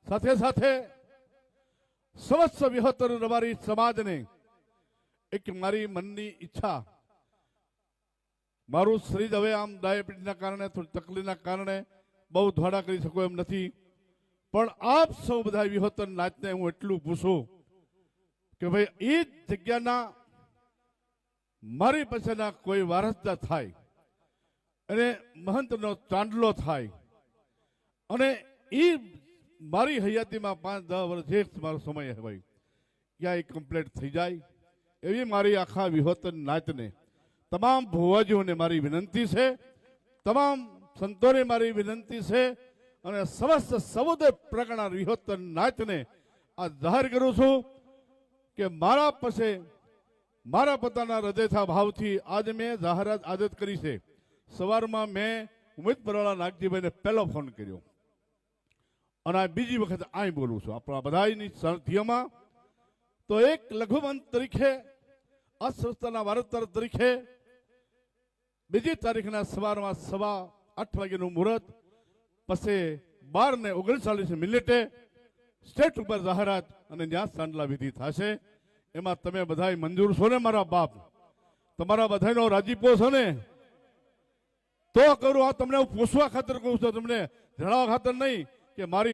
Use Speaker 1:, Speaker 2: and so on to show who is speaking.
Speaker 1: સાથે સાથે સમસ્ત વિહોતર રબારી સમાજને એક મારી મનની ઈચ્છા, મારું શરીર હવે આમ ડાયાબિટીસના કારણે થોડી તકલીફના કારણે બહુ ધોડા કરી શકું એમ નથી, પણ આપ સૌ બધા વિહોતર નાચને હું એટલું પૂછું કે ભાઈ એ જ જગ્યાના મારી પાસેના કોઈ વારસદાર થાય અને મહંતનો ચાંદલો થાય અને એ મારી હયાતીમાં 5-10 વર્ષ જે મારો સમય હોય ત્યાં એ કમ્પ્લીટ થઈ જાય એવી મારી આખા વિહોતર નાચને તમામ ભુવાજીઓને મારી વિનંતી છે, તમામ સંતોને મારી વિનંતી છે અને સમસ્ત સમુદાય પ્રકારના વિહોતર નાચને આ જાહેર કરું છું કે મારા પાસે મારા પોતાના હૃદયના ભાવથી આજે મેં જાહેરાત આદત કરી છે. સવારમાં મેં ઉમેદ પરવાળા નાગજીભાઈને પહેલો ફોન કર્યો અને આ બીજી વખત અહીં બોલું છું આપણા બધાની સાનિધ્યમાં. તો એક લઘુમંત તરીકે આ સંસ્થાના વારસદાર તરીકે બીજી તારીખના સવારમાં 8:15 વાગ્યાનું મુહૂર્ત, પછી 12:39 સ્ટેટ ઉપર જાહેરાત અને ત્યાં સાંડલા વિધિ થશે. એમાં તમે બધા મંજૂર છો ને મારા બાપ? તમારા બધાનો રાજીપો છે ને? તો કરું. આ તમને હું પૂછવા ખાતર કહું છું, તમને જણાવવા ખાતર નહીં કે મારી